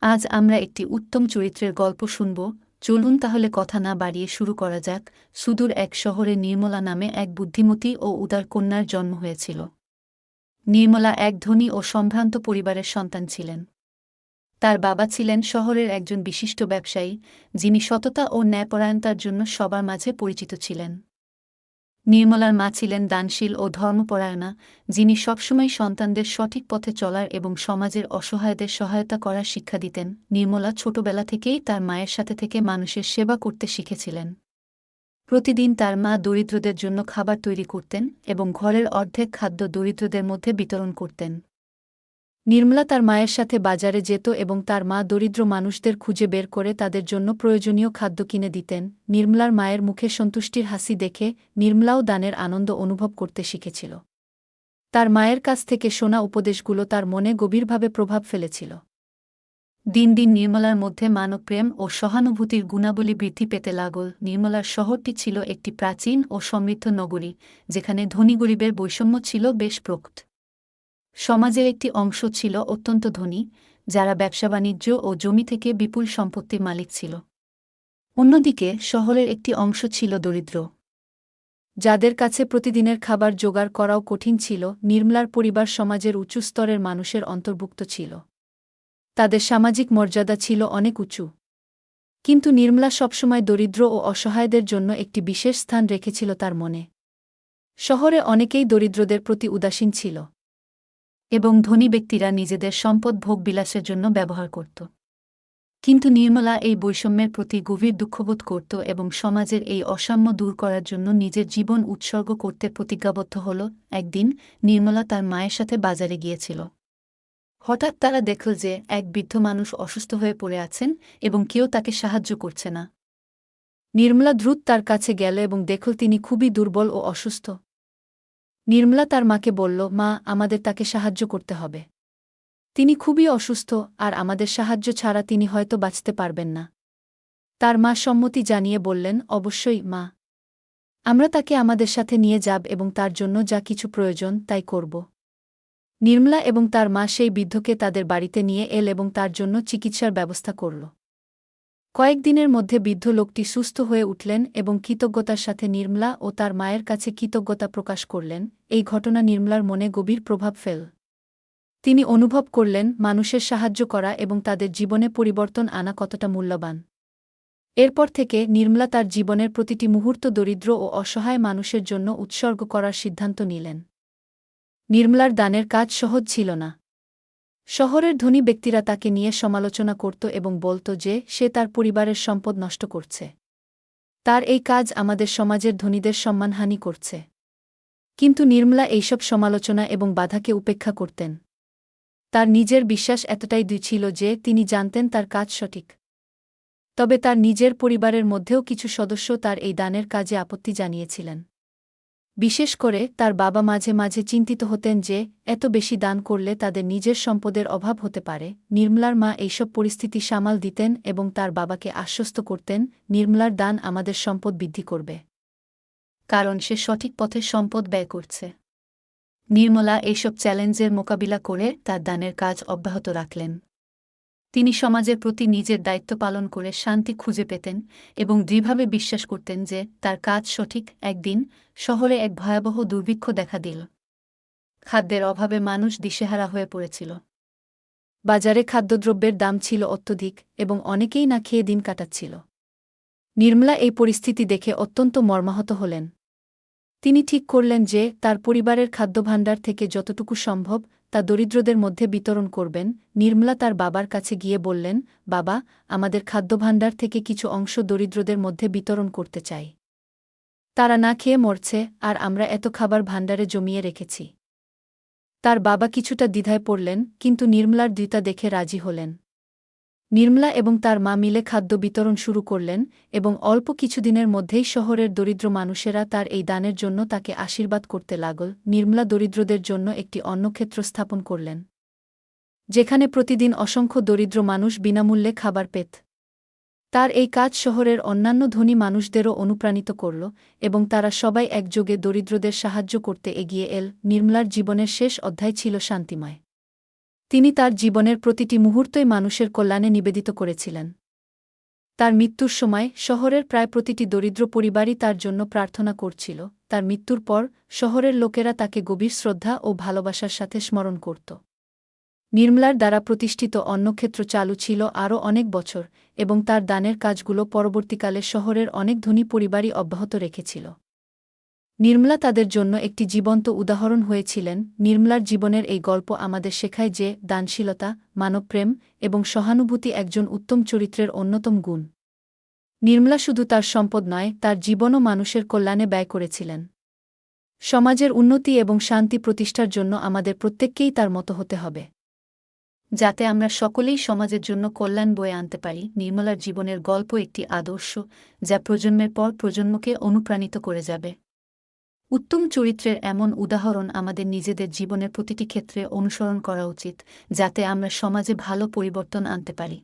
আজ আমরা একটি উত্তম চরিত্রের গল্প শুনব। চলুন তাহলে কথা না বাড়িয়ে শুরু করা যাক। সুদূর এক শহরে নির্মলা নামে এক বুদ্ধিমতী ও উদার কন্যার জন্ম হয়েছিল। নির্মলা এক ধনী ও সম্ভ্রান্ত পরিবারের সন্তান ছিলেন। তার বাবা ছিলেন শহরের একজন বিশিষ্ট ব্যবসায়ী, যিনি সততা ও ন্যায়পরায়ণতার জন্য সবার মাঝে পরিচিত ছিলেন। নির্মলার মা ছিলেন দানশীল ও ধর্মপরায়ণা, যিনি সবসময় সন্তানদের সঠিক পথে চলার এবং সমাজের অসহায়দের সহায়তা করার শিক্ষা দিতেন। নির্মলা ছোটবেলা থেকেই তার মায়ের সাথে থেকে মানুষের সেবা করতে শিখেছিলেন। প্রতিদিন তার মা দরিদ্রদের জন্য খাবার তৈরি করতেন এবং ঘরের অর্ধেক খাদ্য দরিদ্রদের মধ্যে বিতরণ করতেন। নির্মলা তার মায়ের সাথে বাজারে যেত এবং তার মা দরিদ্র মানুষদের খুঁজে বের করে তাদের জন্য প্রয়োজনীয় খাদ্য কিনে দিতেন। নির্মলার মায়ের মুখে সন্তুষ্টির হাসি দেখে নির্মলাও দানের আনন্দ অনুভব করতে শিখেছিল। তার মায়ের কাছ থেকে শোনা উপদেশগুলো তার মনে গভীরভাবে প্রভাব ফেলেছিল। দিন দিন নির্মলার মধ্যে মানবপ্রেম ও সহানুভূতির গুণাবলী বৃদ্ধি পেতে লাগল। নির্মলার শহরটি ছিল একটি প্রাচীন ও সমৃদ্ধ নগরী, যেখানে ধনী গরিবের বৈষম্য ছিল বেশ প্রকট। সমাজের একটি অংশ ছিল অত্যন্ত ধনী, যারা ব্যবসা বাণিজ্য ও জমি থেকে বিপুল সম্পত্তির মালিক ছিল। অন্যদিকে শহরের একটি অংশ ছিল দরিদ্র, যাদের কাছে প্রতিদিনের খাবার জোগাড় করাও কঠিন ছিল। নির্মলার পরিবার সমাজের উঁচু স্তরের মানুষের অন্তর্ভুক্ত ছিল। তাদের সামাজিক মর্যাদা ছিল অনেক উঁচু। কিন্তু নির্মলা সবসময় দরিদ্র ও অসহায়দের জন্য একটি বিশেষ স্থান রেখেছিল তার মনে। শহরে অনেকেই দরিদ্রদের প্রতি উদাসীন ছিল এবং ধনী ব্যক্তিরা নিজেদের সম্পদ ভোগবিলাসের জন্য ব্যবহার করত। কিন্তু নির্মলা এই বৈষম্যের প্রতি গভীর দুঃখবোধ করত এবং সমাজের এই অসাম্য দূর করার জন্য নিজের জীবন উৎসর্গ করতে প্রতিজ্ঞাবদ্ধ হল। একদিন নির্মলা তার মায়ের সাথে বাজারে গিয়েছিল। হঠাৎ তারা দেখল যে এক বৃদ্ধ মানুষ অসুস্থ হয়ে পড়ে আছেন এবং কেউ তাকে সাহায্য করছে না। নির্মলা দ্রুত তার কাছে গেল এবং দেখল তিনি খুবই দুর্বল ও অসুস্থ। নির্মলা তার মাকে বলল, মা, আমাদের তাকে সাহায্য করতে হবে। তিনি খুবই অসুস্থ, আর আমাদের সাহায্য ছাড়া তিনি হয়তো বাঁচতে পারবেন না। তার মা সম্মতি জানিয়ে বললেন, অবশ্যই মা, আমরা তাকে আমাদের সাথে নিয়ে যাব এবং তার জন্য যা কিছু প্রয়োজন তাই করব। নির্মলা এবং তার মা সেই বৃদ্ধকে তাদের বাড়িতে নিয়ে এল এবং তার জন্য চিকিৎসার ব্যবস্থা করল। কয়েকদিনের মধ্যে বৃদ্ধ লোকটি সুস্থ হয়ে উঠলেন এবং কৃতজ্ঞতার সাথে নির্মলা ও তার মায়ের কাছে কৃতজ্ঞতা প্রকাশ করলেন। এই ঘটনা নির্মলার মনে গভীর প্রভাব ফেল। তিনি অনুভব করলেন মানুষের সাহায্য করা এবং তাদের জীবনে পরিবর্তন আনা কতটা মূল্যবান। এরপর থেকে নির্মলা তার জীবনের প্রতিটি মুহূর্ত দরিদ্র ও অসহায় মানুষের জন্য উৎসর্গ করার সিদ্ধান্ত নিলেন। নির্মলার দানের কাজ সহজ ছিল না। শহরের ধনী ব্যক্তিরা তাকে নিয়ে সমালোচনা করত এবং বলত যে সে তার পরিবারের সম্পদ নষ্ট করছে। তার এই কাজ আমাদের সমাজের ধনীদের সম্মানহানি করছে। কিন্তু নির্মলা এইসব সমালোচনা এবং বাধাকে উপেক্ষা করতেন। তার নিজের বিশ্বাস এতটাই দৃঢ় ছিল যে তিনি জানতেন তার কাজ সঠিক। তবে তার নিজের পরিবারের মধ্যেও কিছু সদস্য তার এই দানের কাজে আপত্তি জানিয়েছিলেন। বিশেষ করে তার বাবা মাঝে মাঝে চিন্তিত হতেন যে এত বেশি দান করলে তাদের নিজের সম্পদের অভাব হতে পারে। নির্মলার মা এইসব পরিস্থিতি সামাল দিতেন এবং তার বাবাকে আশ্বস্ত করতেন, নির্মলার দান আমাদের সম্পদ বৃদ্ধি করবে, কারণ সে সঠিক পথে সম্পদ ব্যয় করছে। নির্মলা এইসব চ্যালেঞ্জের মোকাবিলা করে তার দানের কাজ অব্যাহত রাখলেন। তিনি সমাজের প্রতি নিজের দায়িত্ব পালন করে শান্তি খুঁজে পেতেন এবং দৃঢ়ভাবে বিশ্বাস করতেন যে তার কাজ সঠিক। একদিন শহরে এক ভয়াবহ দুর্ভিক্ষ দেখা দিল। খাদ্যের অভাবে মানুষ দিশেহারা হয়ে পড়েছিল। বাজারে খাদ্যদ্রব্যের দাম ছিল অত্যধিক এবং অনেকেই না খেয়ে দিন কাটাচ্ছিল। নির্মলা এই পরিস্থিতি দেখে অত্যন্ত মর্মাহত হলেন। তিনি ঠিক করলেন যে তার পরিবারের খাদ্যভাণ্ডার থেকে যতটুকু সম্ভব তা দরিদ্রদের মধ্যে বিতরণ করবেন। নির্মলা তার বাবার কাছে গিয়ে বললেন, বাবা, আমাদের খাদ্যভাণ্ডার থেকে কিছু অংশ দরিদ্রদের মধ্যে বিতরণ করতে চাই। তারা না খেয়ে মরছে, আর আমরা এত খাবার ভাণ্ডারে জমিয়ে রেখেছি। তার বাবা কিছুটা দ্বিধায় পড়লেন, কিন্তু নির্মলার দৃঢ়তা দেখে রাজি হলেন। নির্মলা এবং তার মা মিলে খাদ্য বিতরণ শুরু করলেন এবং অল্প কিছুদিনের মধ্যেই শহরের দরিদ্র মানুষেরা তার এই দানের জন্য তাকে আশীর্বাদ করতে লাগল। নির্মলা দরিদ্রদের জন্য একটি অন্নক্ষেত্র স্থাপন করলেন, যেখানে প্রতিদিন অসংখ্য দরিদ্র মানুষ বিনামূল্যে খাবার পেত। তার এই কাজ শহরের অন্যান্য ধনী মানুষদেরও অনুপ্রাণিত করল এবং তারা সবাই একযোগে দরিদ্রদের সাহায্য করতে এগিয়ে এল। নির্মলার জীবনের শেষ অধ্যায় ছিল শান্তিময়। তিনি তার জীবনের প্রতিটি মুহূর্তই মানুষের কল্যাণে নিবেদিত করেছিলেন। তার মৃত্যুর সময় শহরের প্রায় প্রতিটি দরিদ্র পরিবারই তার জন্য প্রার্থনা করছিল। তার মৃত্যুর পর শহরের লোকেরা তাকে গভীর শ্রদ্ধা ও ভালোবাসার সাথে স্মরণ করত। নির্মলার দ্বারা প্রতিষ্ঠিত অন্নক্ষেত্র চালু ছিল আরও অনেক বছর, এবং তার দানের কাজগুলো পরবর্তীকালে শহরের অনেক ধনী পরিবারই অব্যাহত রেখেছিল। নির্মলা তাদের জন্য একটি জীবন্ত উদাহরণ হয়েছিলেন। নির্মলার জীবনের এই গল্প আমাদের শেখায় যে দানশীলতা, মানবপ্রেম এবং সহানুভূতি একজন উত্তম চরিত্রের অন্যতম গুণ। নির্মলা শুধু তার সম্পদ নয়, তার জীবনও মানুষের কল্যাণে ব্যয় করেছিলেন। সমাজের উন্নতি এবং শান্তি প্রতিষ্ঠার জন্য আমাদের প্রত্যেককেই তার মতো হতে হবে, যাতে আমরা সকলেই সমাজের জন্য কল্যাণ বয়ে আনতে পারি। নির্মলার জীবনের গল্প একটি আদর্শ, যা প্রজন্মের পর প্রজন্মকে অনুপ্রাণিত করে যাবে। উত্তম চরিত্রের এমন উদাহরণ আমাদের নিজেদের জীবনের প্রতিটি ক্ষেত্রে অনুসরণ করা উচিত, যাতে আমরা সমাজে ভালো পরিবর্তন আনতে পারি।